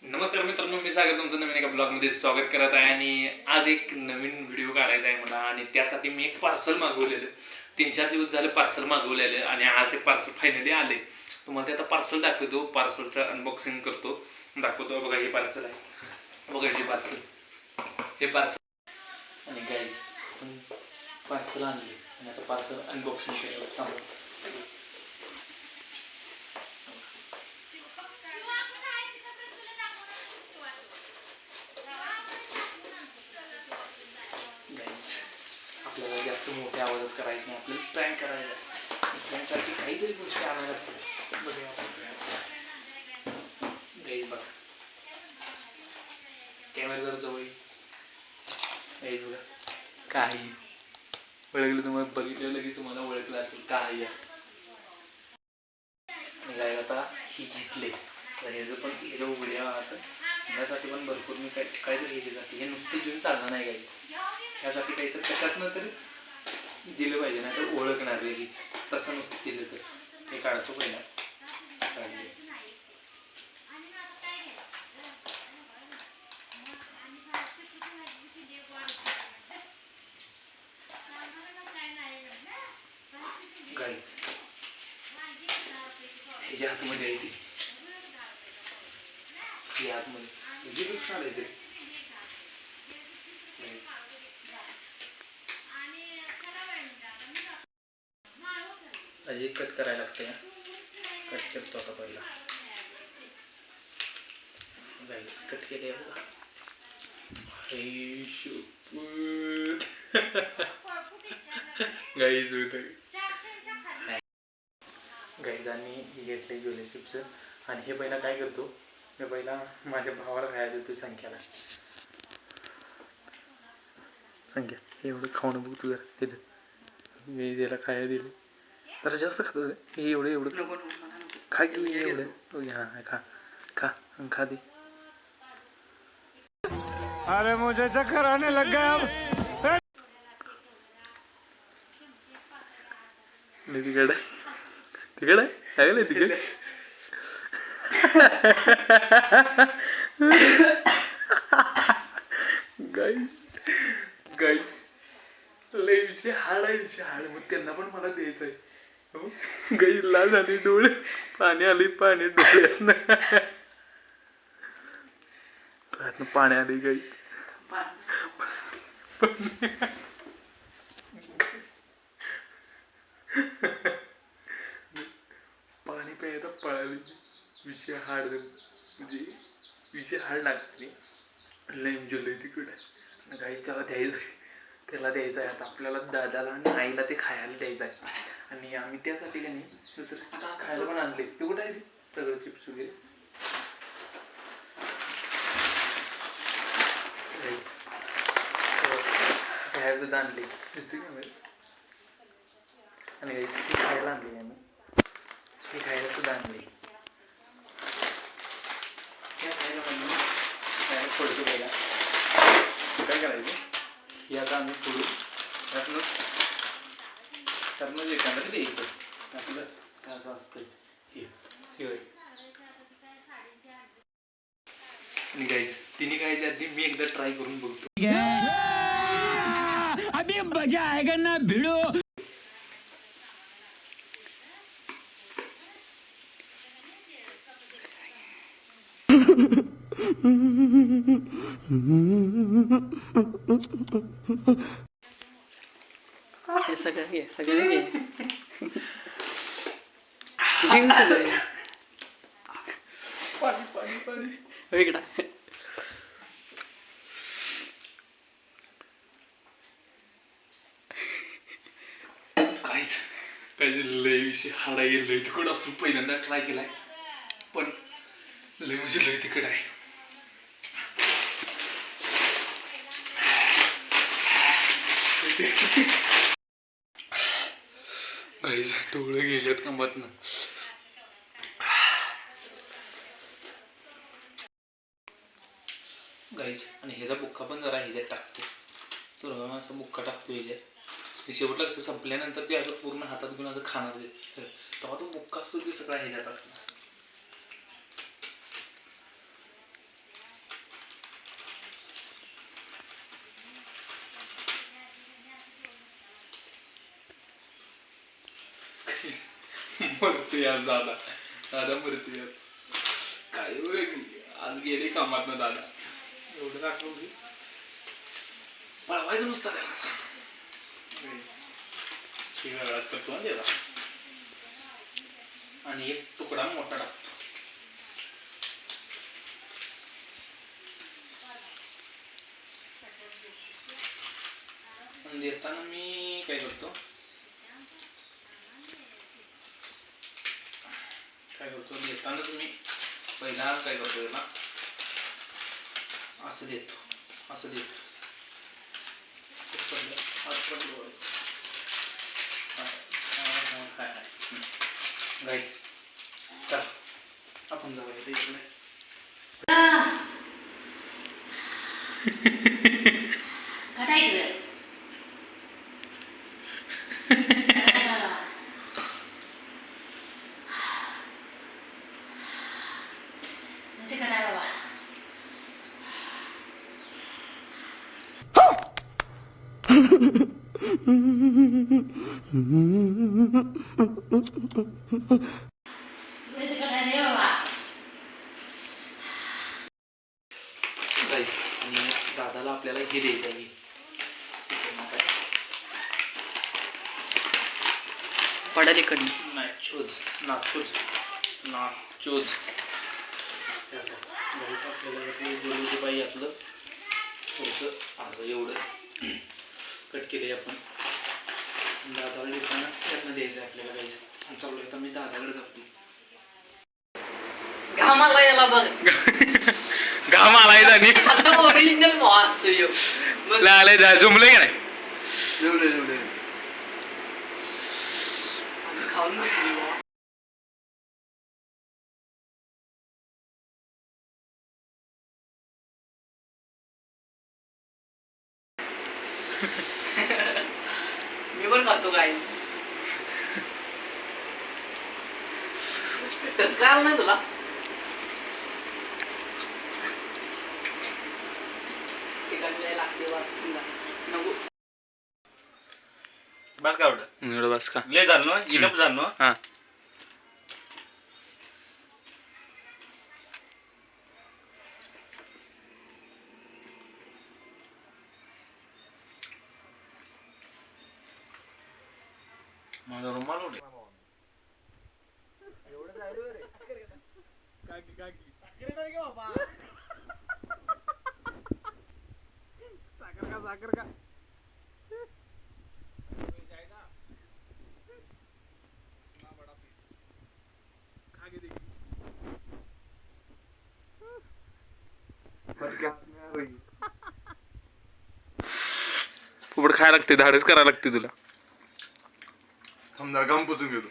नमस्कार मित्रांनो, मी सागर तुमचं नवीन एका ब्लॉगमध्ये स्वागत करत आहे. आणि आज एक नवीन व्हिडिओ काढायचा आहे मला, आणि त्यासाठी मी एक पार्सल मागवलेलं. 3-4 दिवस झाले पार्सल मागवलेलं, आणि आज ते पार्सल फायनली आले. तुम्हाला ते आता पार्सल दाखवतो, पार्सलचं अनबॉक्सिंग करतो, दाखवतो. बघा हे पार्सल आहे, बघा हे पार्सल. आणि गाईज पार्सल आणले, आणि आता पार्सल अनबॉक्सिंग केलं. आपल्याला जास्त मोठ्या आवाजात करायचं नाही, आपल्याला प्रँक करायचा. प्रँकसाठी काहीतरी गोष्टी आणायला लागतात. बघा कॅमेरा जर जवळ बघा, काही ओळखलं तुम्हाला, बघितलं लगेच तुम्हाला ओळखलं असेल काही. काय आता ही घेतले तर ह्याचं पण ह्याच्या उघड्या आता यासाठी पण भरपूर मी काहीतरी घ्यायचे जाते. हे नुसतं घेऊन चालणार नाही काही, ह्यासाठी काहीतरी कशातनं तरी दिलं पाहिजे, नाही तर ओळखणार लगेच. तसं नुसतं दिलं तर हे काढतो पहिला. ह्याच्या हातमध्ये आहे ती आतमध्ये जे कसं काढायचं हे कट करायला लागतं. कट करतो आता पहिला. कट केले बघा. गाईज गाईजांनी घेतले ज्वेलरी चिप्स. आणि हे पहिला काय करतो, मी पहिला माझ्या भावाला खायला देतो. संख्या हे एवढं खाऊन बघ तू. जरा मी त्याला खायला दिले, जरा जास्त खातो. हे एवढं खा की एवढं. हां खा खा खा दे. अरे मुझे चक्कर आने लग गया अब. तिकड आहे ना तिकड. गाईस लय विषय हाड आहे, विषय हाड. मग त्यांना पण मला द्यायचं आहे. गाईस लाज आली, डोळे पाणी आली, पाणी डोळ्यातनं पाणी आली. गाईस पाणी प्यायला पळाली. विषय हाड, म्हणजे विषय हाड लागते. लय म्हणजे लय तिकड आहे. गाईस त्याला द्यायचं आहे आता आपल्याला. दादाला आणि आईला ते खायला द्यायचं आहे. आणि आम्ही त्यासाठी का नाही दुसरं खायला पण आणले. ते कुठं आहे ते सगळं चिप्स वगैरे. खायला सुद्धा आणले दिसते का. आणि हे खायला आणले आम्ही, हे खायला सुद्धा आणले. खायला काय फोडतो पहिला. काय करायचं, हे आता आम्ही फोडू. त्यातनंच एखादं द्यायचं. आपलं असं असतं हे. आणि गाईज तिने खायच्या आधी मी एकदा ट्राय करून बघतो. अभी मजा आएगा ना भिडो. हे सगळं घे, सगळं घे. पाणी पाणी पाणी वेगळा. काही लय विषय हाडा येईल. लय तिकड असतो. पहिल्यांदा ट्राय केलाय, पण लय म्हणजे लय तिकड आहे. गाईज डोळे गेल्यात कामात ना. गाईज आणि ह्याचा बुक्का पण जरा ह्याच्यात टाकतो. सुरगाचा बुक्का टाकतो ह्याच्यात. शेवटला कसं संपल्यानंतर ते असं पूर्ण हातात घेऊन असं खाणार तेव्हा तो बुक्का असतो ते सगळा ह्याच्यात असणार. मरतोय आज दादा. दादा मरतोय आज. काय आज गेले कामात ना दादा. एवढं दाखवली पळवायचं नुसतं त्याला. शिवाराज करतो ना त्याला. आणि एक तुकडा मोठा टाकतो. देताना मी काय करतो देताना तुम्ही पहिला काय करतो याला असं देतो गाईस चला आपण जाऊया इकडे. आणि दादाला आपल्याला हे द्यायचं आहे. पडले कधी नाचोज आपल्याला ते बोलवते पाहिजे. आपलं थोडंसं असं एवढं कट केले आपण. दादाला देताना त्यातनं द्यायचं आहे आपल्याला गाईचं. चालू आता मी दादाकडे जातो. घामाला याला बघ. घाम आलाय जाणी ओरिजिनल मस्त लागलंय जा जमलंय का नाही. खाऊन मी पण खातो काय तस काय आलं नाही तुला. बस का एवढं बस का ले जाणं इनप जाणं. हा माझा रुमाल उडे एवढं जायलो रे. साखर का फुबड खायला लागते. धाडच करायला लागते तुला. समजा गम पुसून घेतो.